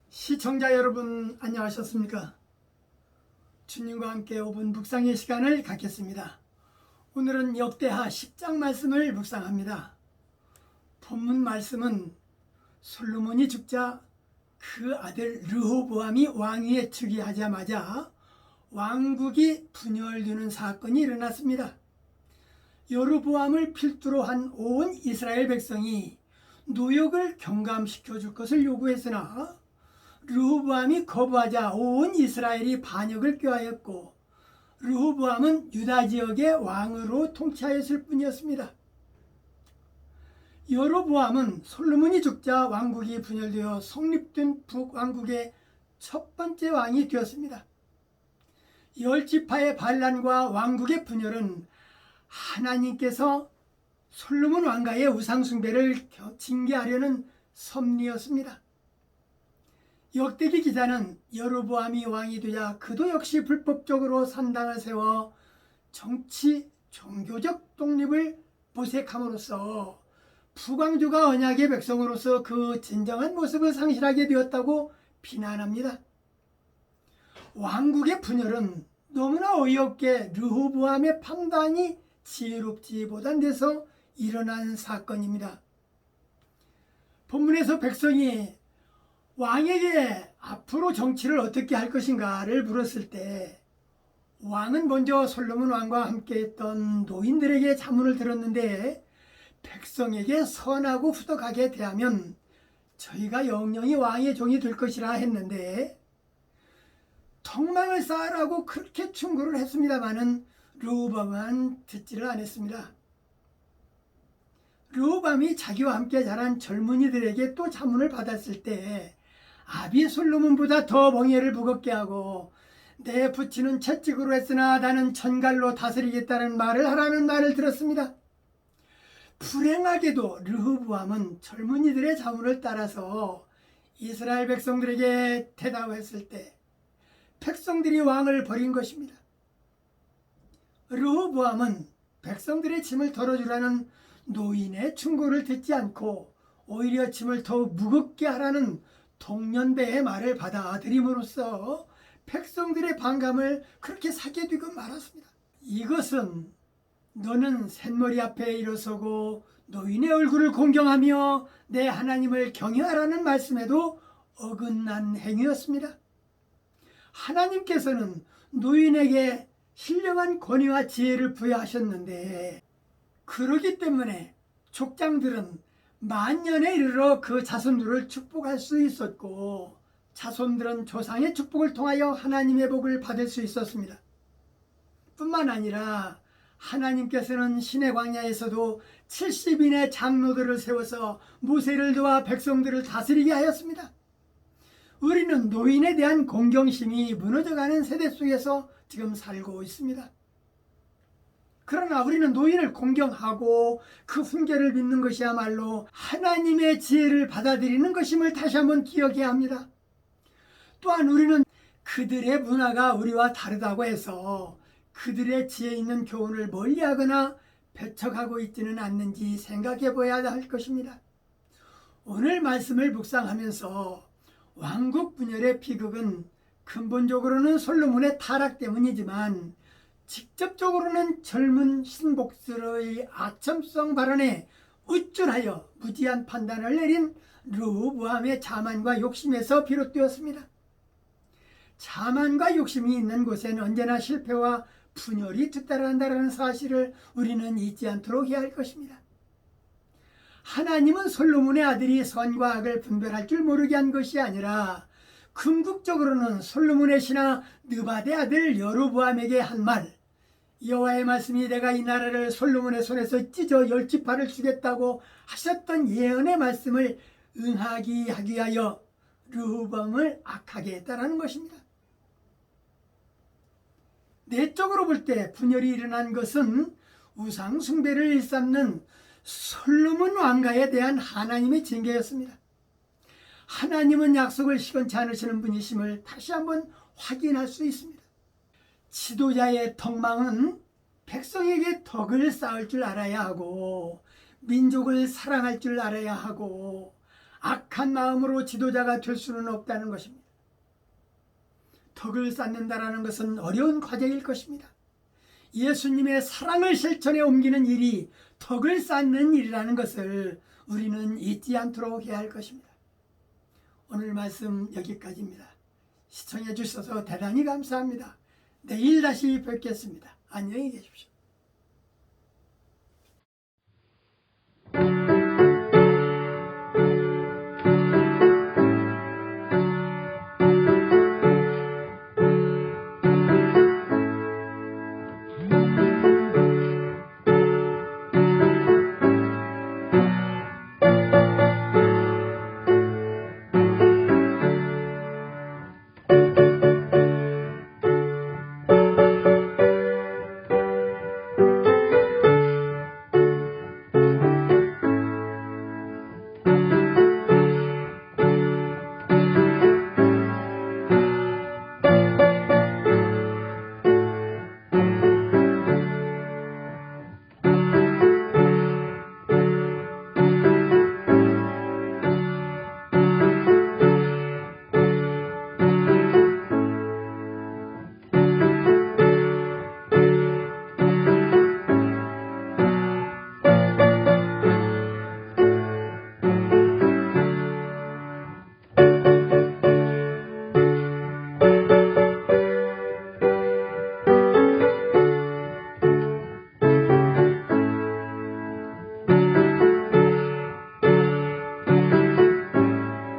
시청자 여러분 안녕하셨습니까? 주님과 함께 5분 묵상의 시간을 갖겠습니다. 오늘은 역대하 10장 말씀을 묵상합니다. 본문 말씀은 솔로몬이 죽자 그 아들 르호보암이 왕위에 즉위하자마자 왕국이 분열되는 사건이 일어났습니다. 여로보암을 필두로 한 온 이스라엘 백성이 노역을 경감시켜 줄 것을 요구했으나 르호보암이 거부하자 온 이스라엘이 반역을 꾀하였고 르호보암은 유다 지역의 왕으로 통치하였을 뿐이었습니다. 여로보암은 솔로몬이 죽자 왕국이 분열되어 성립된 북왕국의 첫 번째 왕이 되었습니다. 열 지파의 반란과 왕국의 분열은 하나님께서 솔로몬 왕가의 우상 숭배를 징계하려는 섭리였습니다. 역대기 기자는 여로보암이 왕이 되자 그도 역시 불법적으로 산당을 세워 정치, 종교적 독립을 모색함으로써 북왕조가 언약의 백성으로서 그 진정한 모습을 상실하게 되었다고 비난합니다. 왕국의 분열은 너무나 어이없게 르호보암의 판단이 지혜롭지 못한 데서 일어난 사건입니다. 본문에서 백성이 왕에게 앞으로 정치를 어떻게 할 것인가를 물었을 때 왕은 먼저 솔로몬 왕과 함께했던 노인들에게 자문을 들었는데 백성에게 선하고 후덕하게 대하면 저희가 영영이 왕의 종이 될 것이라 했는데 덕망을 쌓으라고 그렇게 충고를 했습니다마는 르호보암은 듣지를 않았습니다. 르호보암이 자기와 함께 자란 젊은이들에게 또 자문을 받았을 때 아비 솔로몬보다 더 멍에를 무겁게 하고 내 부친은 채찍으로 했으나 나는 천갈로 다스리겠다는 말을 하라는 말을 들었습니다. 불행하게도 르호보암은 젊은이들의 자문을 따라서 이스라엘 백성들에게 대답했을 때 백성들이 왕을 버린 것입니다. 르호보암은 백성들의 짐을 덜어주라는 노인의 충고를 듣지 않고 오히려 짐을 더욱 무겁게 하라는 동년배의 말을 받아들임으로써 백성들의 반감을 그렇게 사게 되고 말았습니다. 이것은 너는 샘머리 앞에 일어서고 노인의 얼굴을 공경하며 내 하나님을 경외하라는 말씀에도 어긋난 행위였습니다. 하나님께서는 노인에게 신령한 권위와 지혜를 부여하셨는데 그러기 때문에 족장들은 만년에 이르러 그 자손들을 축복할 수 있었고 자손들은 조상의 축복을 통하여 하나님의 복을 받을 수 있었습니다. 뿐만 아니라 하나님께서는 시내 광야에서도 70인의 장로들을 세워서 모세를 도와 백성들을 다스리게 하였습니다. 우리는 노인에 대한 공경심이 무너져가는 세대 속에서 지금 살고 있습니다. 그러나 우리는 노인을 공경하고 그 훈계를 믿는 것이야말로 하나님의 지혜를 받아들이는 것임을 다시 한번 기억해야 합니다. 또한 우리는 그들의 문화가 우리와 다르다고 해서 그들의 지혜 있는 교훈을 멀리하거나 배척하고 있지는 않는지 생각해 보아야 할 것입니다. 오늘 말씀을 묵상하면서 왕국 분열의 비극은 근본적으로는 솔로몬의 타락 때문이지만 직접적으로는 젊은 신복들의 아첨성 발언에 우쭐하여 무지한 판단을 내린 르호보암의 자만과 욕심에서 비롯되었습니다. 자만과 욕심이 있는 곳에는 언제나 실패와 분열이 뒤따른다는 사실을 우리는 잊지 않도록 해야 할 것입니다. 하나님은 솔로몬의 아들이 선과 악을 분별할 줄 모르게 한 것이 아니라 궁극적으로는 솔로몬의 신하 느바데 아들 여로보암에게 한 말, 여호와의 말씀이 내가 이 나라를 솔로몬의 손에서 찢어 10지파를 주겠다고 하셨던 예언의 말씀을 응하기 하기 위하여 르호보암을 악하게 했다는 것입니다. 내적으로 볼 때 분열이 일어난 것은 우상 숭배를 일삼는 솔로몬 왕가에 대한 하나님의 징계였습니다. 하나님은 약속을 시건치 않으시는 분이심을 다시 한번 확인할 수 있습니다. 지도자의 덕망은 백성에게 덕을 쌓을 줄 알아야 하고 민족을 사랑할 줄 알아야 하고 악한 마음으로 지도자가 될 수는 없다는 것입니다. 덕을 쌓는다라는 것은 어려운 과정일 것입니다. 예수님의 사랑을 실천에 옮기는 일이 덕을 쌓는 일이라는 것을 우리는 잊지 않도록 해야 할 것입니다. 오늘 말씀 여기까지입니다. 시청해 주셔서 대단히 감사합니다. 내일 다시 뵙겠습니다. 안녕히 계십시오.